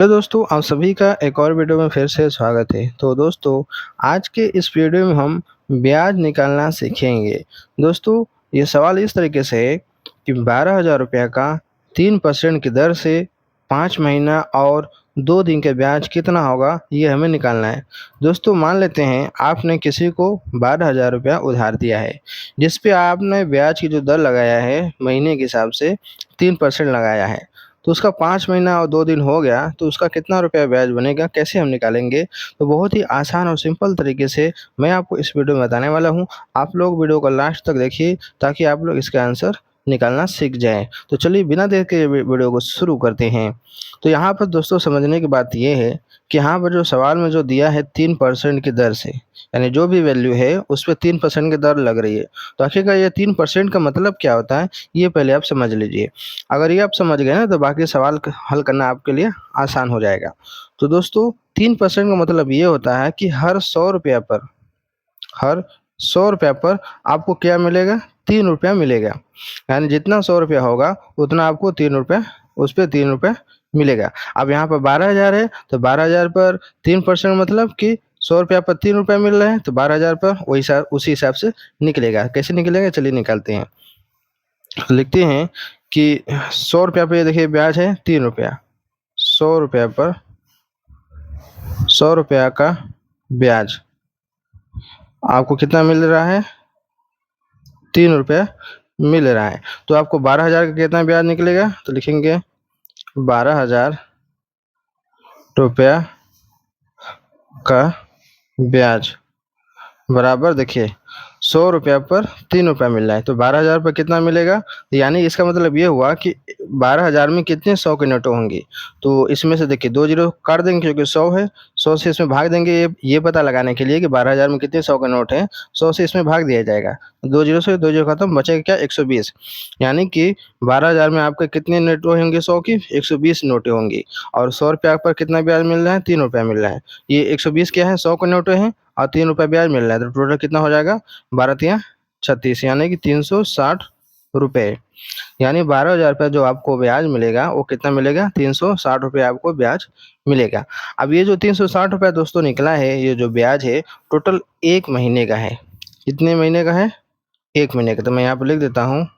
तो दोस्तों आप सभी का एक और वीडियो में फिर से स्वागत है। तो दोस्तों आज के इस वीडियो में हम ब्याज निकालना सीखेंगे। दोस्तों ये सवाल इस तरीके से है कि 12,000 रुपये का 3% की दर से 5 महीना और 2 दिन के ब्याज कितना होगा ये हमें निकालना है। दोस्तों मान लेते हैं आपने किसी को 12,000 रुपया उधार दिया है, जिस पे आपने ब्याज की जो दर लगाया है महीने के हिसाब से 3% लगाया है। तो उसका 5 महीना और 2 दिन हो गया, तो उसका कितना रुपया ब्याज बनेगा, कैसे हम निकालेंगे? तो बहुत ही आसान और सिंपल तरीके से मैं आपको इस वीडियो में बताने वाला हूँ। आप लोग वीडियो को लास्ट तक देखिए ताकि आप लोग इसका आंसर निकालना सीख जाएँ। तो चलिए बिना देर के वीडियो को शुरू करते हैं। तो यहाँ पर दोस्तों समझने की बात ये है कि यहाँ पर जो सवाल में जो दिया है 3% की दर से, यानी जो भी वैल्यू है उस पे 3% की दर लग रही है। तो आखिरकार ये 3% का मतलब क्या होता है, ये पहले आप समझ लीजिए। अगर ये आप समझ गए ना तो बाकी सवाल हल करना आपके लिए आसान हो जाएगा। तो दोस्तों 3% का मतलब ये होता है कि हर 100 रुपया पर आपको क्या मिलेगा, 3 रुपया मिलेगा। यानी जितना 100 रुपया होगा उतना आपको 3 रुपया, उस पर 3 रुपया मिलेगा। अब यहाँ पर 12,000 है तो 12,000 पर 3% मतलब कि 100 रुपया पर 3 रुपया मिल रहे हैं, तो 12,000 पर उसी हिसाब से निकलेगा। कैसे निकलेगा चलिए निकालते हैं। लिखते हैं कि 100 रुपया पे देखिए ब्याज है 3 रुपया। 100 रुपया पर 100 रुपया का ब्याज आपको कितना मिल रहा है, 3 रुपया मिल रहा है। तो आपको 12,000 का कितना ब्याज निकलेगा, तो लिखेंगे 12,000 रुपया का ब्याज बराबर देखिए 100 रुपया पर 3 रुपया मिल रहा है, तो 12,000 पर कितना मिलेगा। यानी इसका मतलब ये हुआ कि 12,000 में कितने 100 के नोटें होंगी। तो इसमें से देखिए 2 जीरो काट देंगे क्योंकि 100 है, 100 से इसमें भाग देंगे, ये पता लगाने के लिए कि 12,000 में कितने 100 के नोट हैं। 100 से इसमें भाग दिया जाएगा, 2 जीरो से 2 जीरो खत्म, बचेगा क्या 120। यानी कि 12,000 में आपके कितने नोटें होंगे 100 की, 120 नोटें होंगी। और 100 रुपया पर कितना ब्याज मिल रहा है, 3 रुपया मिल रहा है। ये 120 क्या है, 100 के नोटें हैं और 3 रुपया ब्याज मिल रहा है, तो टोटल कितना हो जाएगा 12×3=36, यानी कि 360 रुपये। यानी 12,000 रुपये जो आपको ब्याज मिलेगा वो कितना मिलेगा, 360 रुपये आपको ब्याज मिलेगा। अब ये जो 360 रुपये दोस्तों निकला है, ये जो ब्याज है टोटल 1 महीने का है। कितने महीने का है, 1 महीने का। तो मैं यहाँ पर लिख देता हूँ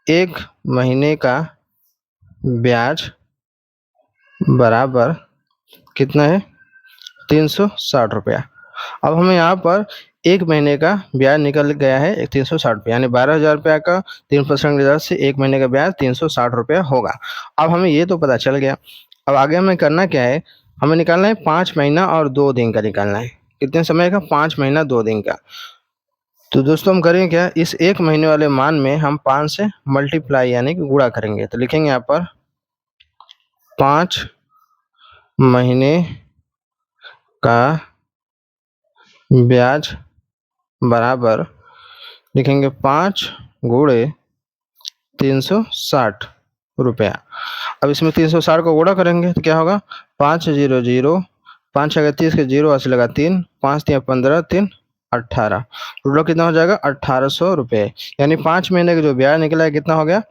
1 महीने का ब्याज बराबर कितना है, 360 रुपया। अब हमें यहाँ पर 1 महीने का ब्याज निकल गया है 360 रुपये, यानी 12,000 रुपया का 3% की दर से 1 महीने का ब्याज 360 रुपया होगा। अब हमें ये तो पता चल गया। अब आगे हमें करना क्या है, हमें निकालना है 5 महीना और 2 दिन का निकालना है। कितने समय का, 5 महीना 2 दिन का। तो दोस्तों हम करेंगे क्या, इस 1 महीने वाले मान में हम 5 से मल्टीप्लाई यानी कि गुणा करेंगे। तो लिखेंगे यहाँ पर 5 महीने का ब्याज बराबर लिखेंगे 5 गुणे 360 रुपया। अब इसमें 360 को गुणा करेंगे तो क्या होगा, 5 0 0, 5 छः 30 के 0 80 लगा 3, 5 3 15, 3 18, टोटल कितना हो जाएगा 1,800 रुपये। यानी 5 महीने का जो ब्याज निकला है कितना हो गया,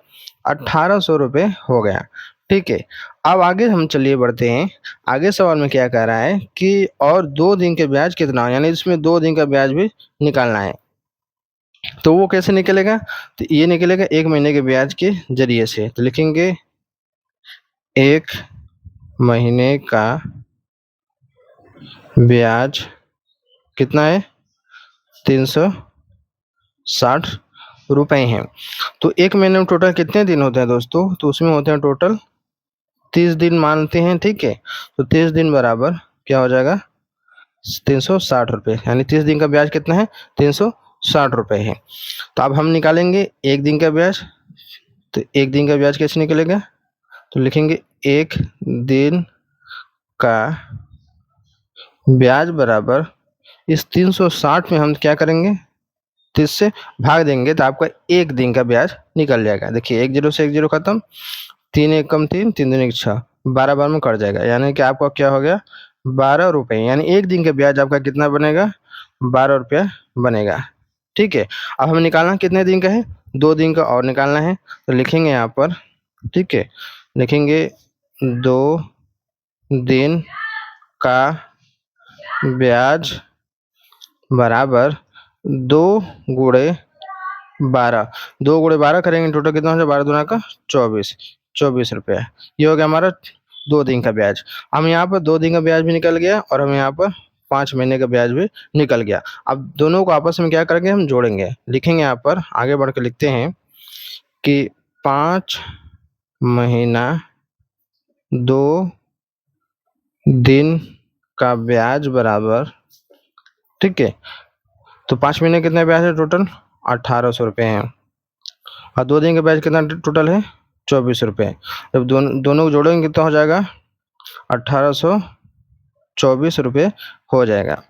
1,800 रुपये हो गया। ठीक है, अब आगे हम चलिए बढ़ते हैं। आगे सवाल में क्या कह रहा है कि और 2 दिन के ब्याज कितना, यानी इसमें 2 दिन का ब्याज भी निकालना है। तो वो कैसे निकलेगा, तो ये निकलेगा 1 महीने के ब्याज के जरिए से। तो लिखेंगे 1 महीने का ब्याज कितना है, 360 रुपये हैं। तो 1 महीने में टोटल कितने दिन होते हैं दोस्तों, तो उसमें होते हैं टोटल 30 दिन मानते हैं। ठीक है, तो 30 दिन बराबर क्या हो जाएगा 360 रुपये, यानी 30 दिन का ब्याज कितना है, 360 रुपये है। तो अब हम निकालेंगे 1 दिन का ब्याज। तो 1 दिन का ब्याज कैसे निकलेगा, तो लिखेंगे 1 दिन का ब्याज बराबर इस 360 में हम क्या करेंगे, 30 से भाग देंगे तो आपका 1 दिन का ब्याज निकल जाएगा। देखिए 1 जीरो से 1 जीरो खत्म, 3 1 कम 3, 3 दूनी 6, 12 बार में कट जाएगा, यानी कि आपका क्या हो गया 12 रुपये। यानी 1 दिन का ब्याज आपका कितना बनेगा, 12 रुपया बनेगा। ठीक है, अब हमें निकालना कितने दिन का है, 2 दिन का और निकालना है। तो लिखेंगे यहाँ पर, ठीक है, लिखेंगे 2 दिन का ब्याज बराबर 2 गुणे 12। 2 गुणे 12 करेंगे टोटल कितना हो जाए, 12 दूना का 24, 24 रुपया। ये हो गया हमारा 2 दिन का ब्याज। हम यहाँ पर 2 दिन का ब्याज भी निकल गया और हम यहाँ पर 5 महीने का ब्याज भी निकल गया। अब दोनों को आपस में क्या करेंगे, हम जोड़ेंगे। लिखेंगे यहाँ पर, आगे बढ़ के लिखते हैं कि 5 महीना 2 दिन का ब्याज बराबर, ठीक है, तो 5 महीने कितना ब्याज है टोटल, 1800 रुपये है। और 2 दिन का ब्याज कितना टोटल है, 24 रुपये। जब दोनों को जोड़ेंगे कितना हो जाएगा, 1824 रुपये हो जाएगा।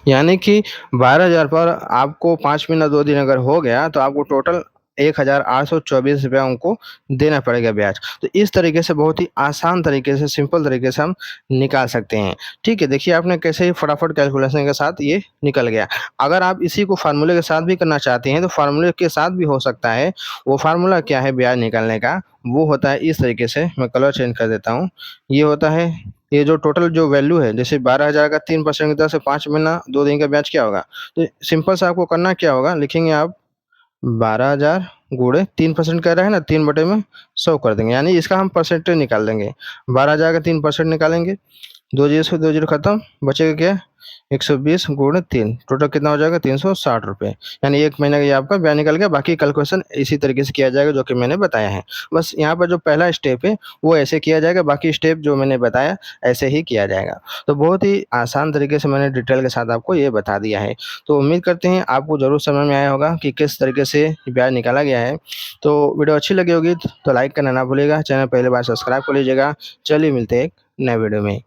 यानी कि 12,000 पर आपको 5 महीना 2 दिन अगर हो गया तो आपको टोटल 1,824 रुपया उनको देना पड़ेगा ब्याज। तो इस तरीके से बहुत ही आसान तरीके से, सिंपल तरीके से हम निकाल सकते हैं। ठीक है, देखिए आपने कैसे ही फटाफट कैलकुलेशन के साथ ये निकल गया। अगर आप इसी को फार्मूले के साथ भी करना चाहते हैं तो फार्मूले के साथ भी हो सकता है। वो फार्मूला क्या है ब्याज निकालने का, वो होता है इस तरीके से, मैं कलर चेंज कर देता हूँ। ये होता है, ये जो टोटल जो वैल्यू है, जैसे 12,000 का 3% की तरह से 5 महीना 2 दिन का ब्याज क्या होगा। तो सिंपल से आपको करना क्या होगा, लिखेंगे आप 12,000 गुणे 3% कह रहा है ना, 3/100 कर देंगे, यानी इसका हम परसेंटेज निकाल देंगे। 12,000 का 3% निकालेंगे, 2 जीरो से 2 जीरो खत्म, बचेगा क्या, 120 गुणे 3, टोटल कितना हो जाएगा, 360 रुपये। यानी 1 महीने का ये आपका ब्याज निकल गया। बाकी कैलकुलेशन इसी तरीके से किया जाएगा जो कि मैंने बताया है। बस यहाँ पर जो पहला स्टेप है वो ऐसे किया जाएगा, बाकी स्टेप जो मैंने बताया ऐसे ही किया जाएगा। तो बहुत ही आसान तरीके से मैंने डिटेल के साथ आपको ये बता दिया है। तो उम्मीद करते हैं आपको ज़रूर समझ में आया होगा कि किस तरीके से ब्याज निकाला गया है। तो वीडियो अच्छी लगी होगी तो लाइक करना ना भूलिएगा, चैनल पहले बार सब्सक्राइब कर लीजिएगा। चलिए मिलते हैं एक नए वीडियो में।